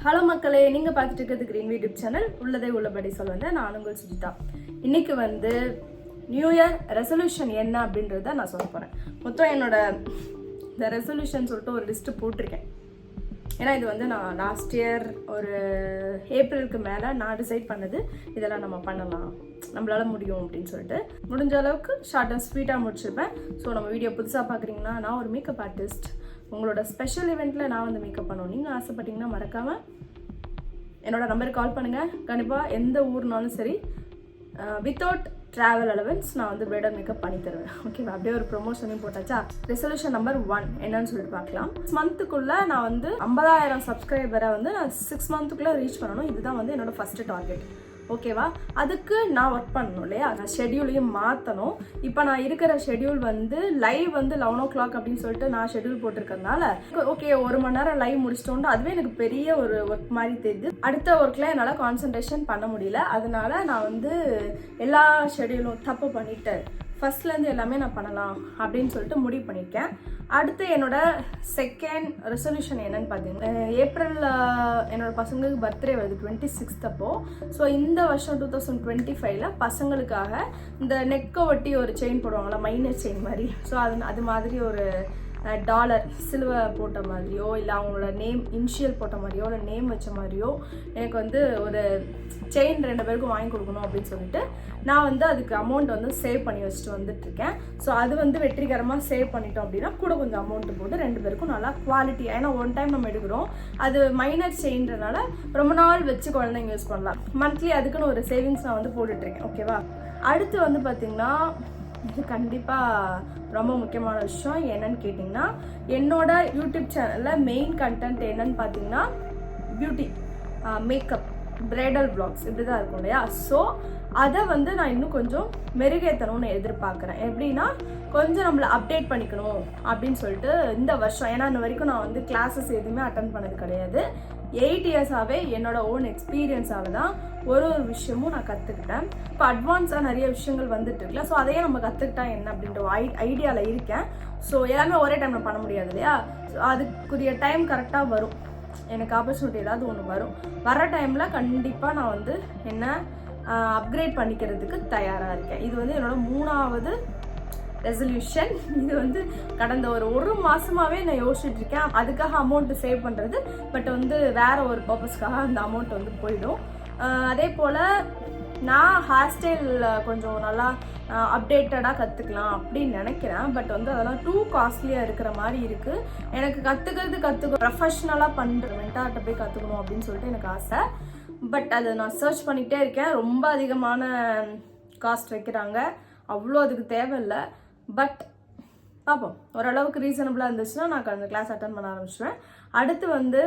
Hello மக்களே, நீங்கள் பார்த்துட்டு இருக்கிறது கிரீன் யூடியூப் சேனல். உள்ளதை உள்ளபடி சொல்லுவேன். நான் உங்கள் சுஜிதா. இன்னைக்கு வந்து நியூ இயர் ரெசல்யூஷன் என்ன அப்படின்றத நான் சொல்ல போகிறேன். மொத்தம் என்னோட இந்த ரெசல்யூஷன் சொல்லிட்டு ஒரு லிஸ்ட்டு போட்டிருக்கேன். ஏன்னா இது வந்து நான் லாஸ்ட் இயர் ஒரு ஏப்ரலுக்கு மேலே நான் டிசைட் பண்ணது. இதெல்லாம் நம்ம பண்ணலாம், நம்மளால முடியும் அப்படின்னு சொல்லிட்டு முடிஞ்ச அளவுக்கு ஷார்ட் அண்ட் ஸ்வீட்டாக முடிச்சிருப்பேன். ஸோ நம்ம வீடியோ புதுசாக பார்க்குறீங்கன்னா, நான் ஒரு மேக்கப் ஆர்டிஸ்ட். உங்களோட ஸ்பெஷல் இவெண்ட்டில் நான் வந்து மேக்கப் பண்ணுவோம். நீங்கள் ஆசைப்பட்டீங்கன்னா மறக்காமல் என்னோட நம்பருக்கு கால் பண்ணுங்கள். கண்டிப்பாக எந்த ஊர்னாலும் சரி, வித்தவுட் ட்ராவல் அலவன்ஸ் நான் வந்து பிரைடல் மேக்கப் பண்ணி தருவேன். ஓகேவா? அப்படியே ஒரு ப்ரொமோஷனையும் போட்டாச்சா. ரெசல்யூஷன் நம்பர் 1 என்னன்னு சொல்லிட்டு பார்க்கலாம். 6 மந்த்துக்குள்ளே நான் வந்து 50,000 சப்ஸ்கிரைபரை வந்து நான் 6 மந்த்துக்குள்ளே ரீச் பண்ணணும். இதுதான் வந்து என்னோட ஃபஸ்ட்டு டார்கெட். ஓகேவா? அதுக்கு நான் ஒர்க் பண்ணணும் இல்லையா? நான் ஷெட்யூலையும் மாற்றணும். இப்போ நான் இருக்கிற ஷெட்யூல் வந்து லைவ் வந்து 11 o'clock அப்படின்னு சொல்லிட்டு நான் ஷெட்யூல் போட்டிருக்கறதுனால ஓகே, 1 மணி நேரம் லைவ் முடிச்சிட்டோம்னா அதுவே எனக்கு பெரிய ஒரு ஒர்க் மாதிரி தெரியுது. அடுத்த ஒர்க்கில் என்னால் கான்சன்ட்ரேஷன் பண்ண முடியல. அதனால நான் வந்து எல்லா ஷெட்யூலும் தப்பு பண்ணிட்டு ஃபர்ஸ்ட்லேருந்து எல்லாமே நான் பண்ணலாம் அப்படின்னு சொல்லிட்டு முடிவு பண்ணியிருக்கேன். அடுத்து என்னோட செகண்ட் ரெசல்யூஷன் என்னன்னு பார்த்தீங்கன்னா, ஏப்ரலில் என்னோட பசங்களுக்கு பர்த்டே வருது 26th அப்போ. ஸோ இந்த வருஷம் 2025 பசங்களுக்காக இந்த நெக்கை ஒட்டி ஒரு செயின் போடுவாங்களா, மைனர் செயின் மாதிரி. ஸோ அது மாதிரி ஒரு டாலர் சில்வர் போட்ட மாதிரியோ, இல்லை அவங்களோட நேம் இனிஷியல் போட்ட மாதிரியோ, இல்லை நேம் வச்ச மாதிரியோ எனக்கு வந்து ஒரு செயின் 2 பேருக்கும் வாங்கி கொடுக்கணும் அப்படின்னு சொல்லிட்டு நான் வந்து அதுக்கு அமௌண்ட் வந்து சேவ் பண்ணி வச்சுட்டு வந்துட்டுருக்கேன். ஸோ அது வந்து வெற்றிகரமாக சேவ் பண்ணிட்டோம் அப்படின்னா கூட கொஞ்சம் அமௌண்ட் போட்டு 2 பேருக்கும் நல்லா குவாலிட்டி. ஏன்னா ஒன் டைம் நம்ம எடுக்கிறோம், அது மைனர் செயின்றனால ரொம்ப நாள் வச்சு குழந்தைங்க யூஸ் பண்ணலாம். மந்த்லி அதுக்குன்னு ஒரு சேவிங்ஸ் நான் வந்து போட்டுட்ருக்கேன். ஓகேவா? அடுத்து வந்து பார்த்திங்கன்னா, இது கண்டிப்பாக ரொம்ப முக்கியமான விஷயம். என்னன்னு கேட்டிங்கன்னா, என்னோட யூடியூப் சேனலில் மெயின் கண்டென்ட் என்னன்னு பார்த்தீங்கன்னா பியூட்டி, மேக்கப், பிரைடல் vlogs இப்படி தான் இருக்கும் இல்லையா? ஸோ அதை வந்து நான் இன்னும் கொஞ்சம் மெருகேற்றணும்னு எதிர்பார்க்குறேன். எப்படின்னா, கொஞ்சம் நம்மளை அப்டேட் பண்ணிக்கணும் அப்படின்னு சொல்லிட்டு இந்த வருஷம். ஏன்னா இன்ன வரைக்கும் நான் வந்து கிளாஸஸ் எதுவுமே அட்டன் பண்ணது கிடையாது. 8 இயர்ஸாகவே என்னோட ஓன் எக்ஸ்பீரியன்ஸால் தான் ஒரு விஷயமும் நான் கற்றுக்கிட்டேன். இப்போ அட்வான்ஸாக நிறைய விஷயங்கள் வந்துட்டு இருக்குல்ல, ஸோ அதையே நம்ம கற்றுக்கிட்டா என்ன அப்படின்ற ஐடியாவில் இருக்கேன். ஸோ எல்லாமே ஒரே டைமில் பண்ண முடியாது இல்லையா? ஸோ அதுக்குரிய டைம் கரெக்டாக வரும். எனக்கு ஆப்பர்ச்சுனிட்டி ஏதாவது ஒன்று வர டைமில் கண்டிப்பாக நான் வந்து என்ன அப்கிரேட் பண்ணிக்கிறதுக்கு தயாராக இருக்கேன். இது வந்து என்னோட 3வது ரெசல்யூஷன். இது வந்து கடந்த ஒரு மாதமாகவே நான் யோசிச்சுட்டு இருக்கேன். அதுக்காக அமௌண்ட் சேவ் பண்ணுறது, பட் வந்து வேற ஒரு பர்பஸ்க்காக அந்த அமௌண்ட் வந்து போயிடும். அதே போல் நான் ஹேர் ஸ்டைல் கொஞ்சம் நல்லா அப்டேட்டடாக கற்றுக்கலாம் அப்படின்னு நினைக்கிறேன். பட் வந்து அதெல்லாம் டூ காஸ்ட்லியாக இருக்கிற மாதிரி இருக்குது. எனக்கு கற்றுக்க ப்ரொஃபஷ்னலாக பண்ணுற மென்டார்கிட்ட போய் கற்றுக்கணும் அப்படின்னு சொல்லிட்டு எனக்கு ஆசை. பட் அதை நான் சர்ச் பண்ணிகிட்டே இருக்கேன். ரொம்ப அதிகமான காஸ்ட் வைக்கிறாங்க, அவ்வளோ அதுக்கு தேவையில்லை. பட் பார்ப்போம், ஓரளவுக்கு ரீசனபிளாக இருந்துச்சுன்னா நான் அந்த கிளாஸ் அட்டன் பண்ண ஆரம்பிச்சுவேன். அடுத்து வந்து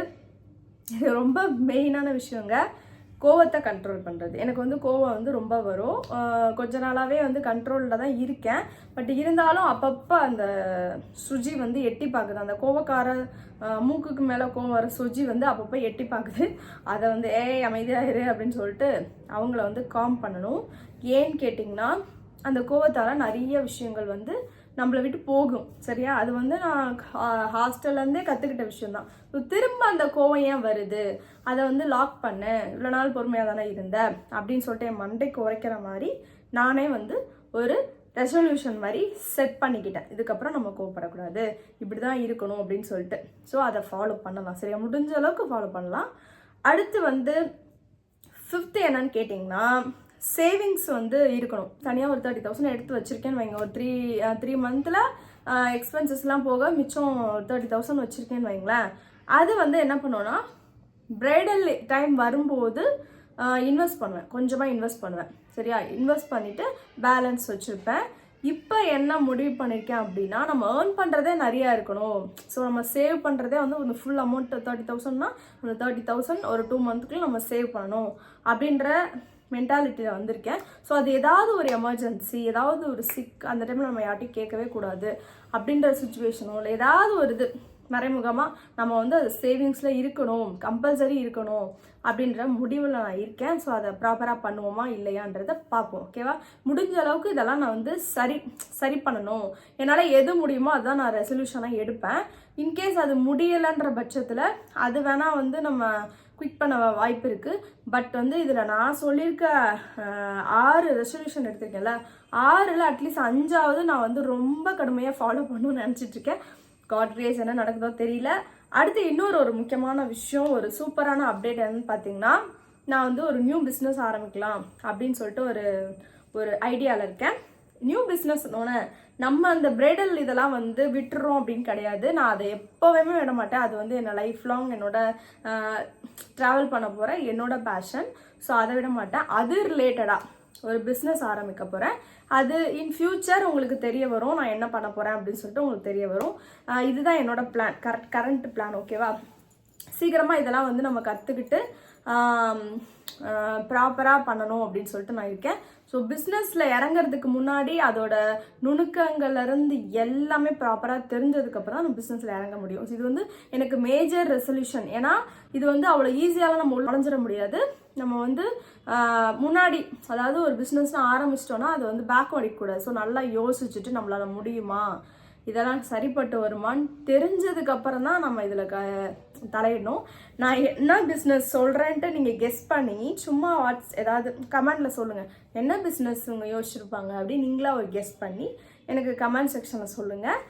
இது ரொம்ப மெயினான விஷயங்க, கோவத்தை கண்ட்ரோல் பண்ணுறது. எனக்கு வந்து கோவம் வந்து ரொம்ப வரும். கொஞ்ச நாளாகவே வந்து கண்ட்ரோலில் தான் இருக்கேன். பட் இருந்தாலும் அப்பப்போ அந்த சுஜி வந்து எட்டி பார்க்குது. அந்த கோவக்கார மூக்குக்கு மேலே கோவம் வர சுஜி வந்து அப்பப்போ எட்டி பார்க்குது. அதை வந்து அமைதியாக இரு அப்படின்னு சொல்லிட்டு அவங்கள வந்து காம் பண்ணணும். ஏன்னு கேட்டிங்கன்னா, அந்த கோவத்தால் நிறைய விஷயங்கள் வந்து நம்மளை விட்டு போகும். சரியா? அது வந்து நான் ஹாஸ்டல்லேருந்தே கற்றுக்கிட்ட விஷயம்தான். திரும்ப அந்த கோவம் ஏன் வருது, அதை வந்து லாக் பண்ண, இவ்வளோ நாள் பொறுமையாக தானே இருந்தேன் அப்படின்னு சொல்லிட்டு என் மண்டைக்கு உரைக்கிற மாதிரி நானே வந்து ஒரு ரெசல்யூஷன் மாதிரி செட் பண்ணிக்கிட்டேன். இதுக்கப்புறம் நம்ம கோவப்படக்கூடாது, இப்படி தான் இருக்கணும் அப்படின்னு சொல்லிட்டு. ஸோ அதை ஃபாலோ பண்ணலாம். சரியா? முடிஞ்ச அளவுக்கு ஃபாலோ பண்ணலாம். அடுத்து வந்து 5th என்னன்னு கேட்டிங்கன்னா, சேவிங்ஸ் வந்து இருக்கணும். தனியாக ஒரு 30,000 எடுத்து வச்சுருக்கேன்னு வைங்க. ஒரு 3 மந்தில் எக்ஸ்பென்சஸ்லாம் போக மிச்சம் 30,000 வச்சுருக்கேன்னு வைங்களேன். அது வந்து என்ன பண்ணுவேன்னா, பிரைடல் டைம் வரும்போது இன்வெஸ்ட் பண்ணுவேன். கொஞ்சமாக இன்வெஸ்ட் பண்ணுவேன். சரியா? இன்வெஸ்ட் பண்ணிவிட்டு பேலன்ஸ் வச்சுருப்பேன். இப்போ என்ன முடிவு பண்ணியிருக்கேன் அப்படின்னா, நம்ம ஏர்ன் பண்ணுறதே நிறையா இருக்கணும். ஸோ நம்ம சேவ் பண்ணுறதே வந்து ஒரு ஃபுல் அமௌண்ட் 30,000னா அந்த 30,000 ஒரு 2 மந்த்துக்குள்ளே நம்ம சேவ் பண்ணணும் அப்படின்ற மென்டாலிட்டியில் வந்திருக்கேன். ஸோ அது ஏதாவது ஒரு எமர்ஜென்சி, ஏதாவது ஒரு சிக், அந்த டைமில் நம்ம யார்ட்டையும் கேட்கவே கூடாது அப்படின்ற சுச்சுவேஷனோ, இல்லை ஏதாவது ஒரு இது மறைமுகமாக நம்ம வந்து அது சேவிங்ஸில் இருக்கணும், கம்பல்சரி இருக்கணும் அப்படின்ற முடிவில் நான் இருக்கேன். ஸோ அதை ப்ராப்பராக பண்ணுவோமா இல்லையான்றதை பார்ப்போம். ஓகேவா? முடிஞ்ச அளவுக்கு இதெல்லாம் நான் வந்து சரி பண்ணணும். என்னால் எது முடியுமோ அதுதான் நான் ரெசல்யூஷனாக எடுப்பேன். இன்கேஸ் அது முடியலைன்ற பட்சத்தில் அது வேணால் வந்து நம்ம குவிட் பண்ண வாய்ப்பு இருக்குது. பட் வந்து இதில் நான் சொல்லியிருக்க 6 ரெசல்யூஷன் எடுத்திருக்கேன்ல, 6ல் அட்லீஸ்ட் 5ஆவது நான் வந்து ரொம்ப கடுமையாக ஃபாலோ பண்ணணும்னு நினச்சிட்ருக்கேன். காட் கிரேஸ் என்ன நடக்குதோ தெரியல. அடுத்து இன்னொரு முக்கியமான விஷயம், ஒரு சூப்பரான அப்டேட் என்னன்னு பார்த்தீங்கன்னா, நான் வந்து ஒரு நியூ பிஸ்னஸ் ஆரம்பிக்கலாம் அப்படின்னு சொல்லிட்டு ஒரு ஐடியாவில் இருக்கேன். நியூ பிஸ்னஸ்னோன்னு நம்ம அந்த பிரைடல் இதெல்லாம் வந்து விட்டுறோம் அப்படின்னு கிடையாது. நான் அதை எப்போவுமே விட மாட்டேன். அது வந்து என்னை லைஃப் லாங் என்னோட ட்ராவல் பண்ண போகிற என்னோட பேஷன். ஸோ அதை விட மாட்டேன். அது ரிலேட்டடாக ஒரு பிஸ்னஸ் ஆரம்பிக்க போகிறேன். அது இன் ஃபியூச்சர் உங்களுக்கு தெரிய வரும், நான் என்ன பண்ண போகிறேன் அப்படின்னு சொல்லிட்டு உங்களுக்கு தெரிய வரும். இதுதான் என்னோட பிளான், கரண்ட் பிளான். ஓகேவா? சீக்கிரமாக இதெல்லாம் வந்து நம்ம கற்றுக்கிட்டு ப்ராப்பராக பண்ணணும் அப்படின்னு சொல்லிட்டு நான் இருக்கேன். ஸோ பிஸ்னஸில் இறங்குறதுக்கு முன்னாடி அதோட நுணுக்கங்கள்லேருந்து எல்லாமே ப்ராப்பராக தெரிஞ்சதுக்கப்புறம் தான் நம்ம பிஸ்னஸில் இறங்க முடியும். இது வந்து எனக்கு மேஜர் ரெசல்யூஷன். ஏன்னா இது வந்து அவ்வளோ ஈஸியாலாம் நம்ம உழைஞ்சிட முடியாது. நம்ம வந்து முன்னாடி, அதாவது ஒரு பிஸ்னஸ்னு ஆரம்பிச்சிட்டோன்னா அது வந்து பேக் அடிக்கக்கூடாது. ஸோ நல்லா யோசிச்சுட்டு நம்மளால் முடியுமா, இதெல்லாம் சரிப்பட்டு வருமானு தெரிஞ்சதுக்கு அப்புறம் தான் நம்ம இதில் தலையிடணும். நான் என்ன பிஸ்னஸ் சொல்கிறேன்ட்டு நீங்கள் கெஸ் பண்ணி சும்மா ஏதாவது கமெண்டில் சொல்லுங்கள், என்ன பிஸ்னஸ் உங்கள் யோசிச்சிருப்பாங்க அப்படின்னு நீங்களா ஒரு கெஸ் பண்ணி எனக்கு கமெண்ட் செக்ஷனில் சொல்லுங்கள்.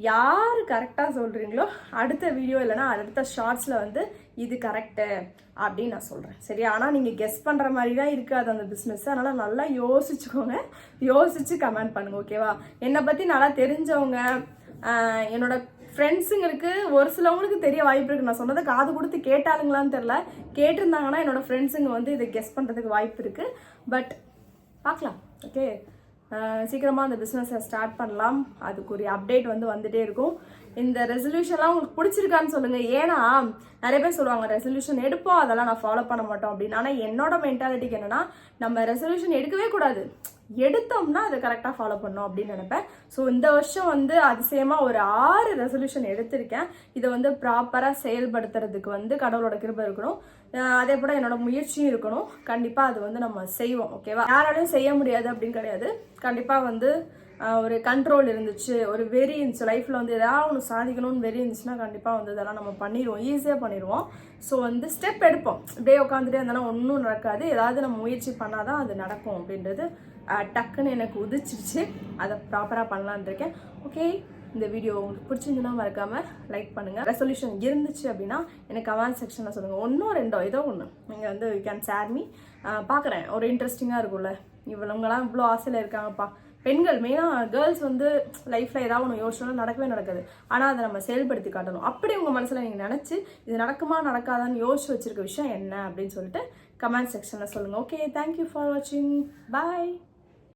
யார் கரெக்டாக சொல்கிறீங்களோ அடுத்த வீடியோ இல்லைனா அடுத்த ஷார்ட்ஸில் வந்து இது கரெக்டு அப்படின்னு நான் சொல்கிறேன். சரியா? ஆனால் நீங்கள் கெஸ் பண்ணுற மாதிரி தான் இருக்காது அந்த பிஸ்னஸ். அதனால் நல்லா யோசிச்சுக்கோங்க, யோசிச்சு கமெண்ட் பண்ணுங்கள். ஓகேவா? என்னை பற்றி நல்லா தெரிஞ்சவங்க, என்னோட ஃப்ரெண்ட்ஸுங்களுக்கு ஒரு சிலவங்களுக்கு தெரிய வாய்ப்பு இருக்குது. நான் சொன்னதை காது கொடுத்து கேட்டாளுங்களான்னு தெரில. கேட்டிருந்தாங்கன்னா என்னோட ஃப்ரெண்ட்ஸுங்க வந்து இதை கெஸ் பண்ணுறதுக்கு வாய்ப்பு இருக்குது. பட் பார்க்கலாம். ஓகே, சீக்கிரமாக அந்த பிஸ்னஸை ஸ்டார்ட் பண்ணலாம். அதுக்குரிய அப்டேட் வந்து வந்துகிட்டே இருக்கும். இந்த ரெசல்யூஷன்லாம் உங்களுக்கு பிடிச்சிருக்கான்னு சொல்லுங்கள். ஏன்னா நிறைய பேர் சொல்லுவாங்க ரெசல்யூஷன் எடுப்போம், அதெல்லாம் நான் ஃபாலோ பண்ண மாட்டோம் அப்படின்னு. ஆனால் என்னோட மென்டாலிட்டிக்கு என்னென்னா, நம்ம ரெசல்யூஷன் எடுக்கவே கூடாது, எடுத்தோம்னா அதை கரெக்டாக ஃபாலோ பண்ணோம் அப்படின்னு நினைப்பேன். ஸோ இந்த வருஷம் வந்து அதிசயமாக ஒரு 6 ரெசல்யூஷன் எடுத்திருக்கேன். இதை வந்து ப்ராப்பராக செயல்படுத்துறதுக்கு வந்து கடவுளோட கிருபை இருக்கணும், அதே போல் என்னோட முயற்சியும் இருக்கணும். கண்டிப்பாக அது வந்து நம்ம செய்வோம். ஓகேவா? யாராலையும் செய்ய முடியாது அப்படின்னு கிடையாது. கண்டிப்பாக வந்து ஒரு கண்ட்ரோல் இருந்துச்சு, ஒரு வெறி இருந்துச்சு, லைஃப்பில் வந்து ஏதாவது ஒன்று சாதிக்கணும்னு வெறி இருந்துச்சுன்னா கண்டிப்பாக வந்து இதெல்லாம் நம்ம பண்ணிடுவோம், ஈஸியாக பண்ணிடுவோம். ஸோ வந்து ஸ்டெப் எடுப்போம். இப்படியே உட்காந்துட்டே இருந்தாலும் ஒன்றும் நடக்காது. ஏதாவது நம்ம முயற்சி பண்ணாதான் அது நடக்கும் அப்படின்றது டக்குன்னு எனக்கு உதிச்சிருச்சு. அதை ப்ராப்பராக பண்ணலான் இருக்கேன். ஓகே, இந்த வீடியோ உங்களுக்கு பிடிச்சிருந்துன்னா மறக்காமல் லைக் பண்ணுங்கள். ரெசல்யூஷன் இருந்துச்சு அப்படின்னா எனக்கு கமெண்ட் செக்ஷனில் சொல்லுங்கள். 1 or 2 ஏதோ ஒன்று நீங்கள் வந்து யூ கேன் ஷேர் மீ. பார்க்குறேன், ஒரு இன்ட்ரெஸ்டிங்காக இருக்கும்ல. இவங்களாம் இவ்வளோ ஆசையில் இருக்காங்கப்பா. பெண்கள் மெயினாக கேர்ள்ஸ் வந்து லைஃப்பில் ஏதாவது ஒன்று யோசிச்சோன்னா நடக்கவே நடக்காது. ஆனால் அதை நம்ம செயல்படுத்தி காட்டணும். அப்படி உங்கள் மனசில் நீங்கள் நினச்சி இது நடக்குமா நடக்காதான்னு யோசிச்சு வச்சுருக்க விஷயம் என்ன அப்படின்னு சொல்லிட்டு கமெண்ட் செக்ஷனில் சொல்லுங்கள். ஓகே, தேங்க்யூ ஃபார் வாட்சிங். பாய்.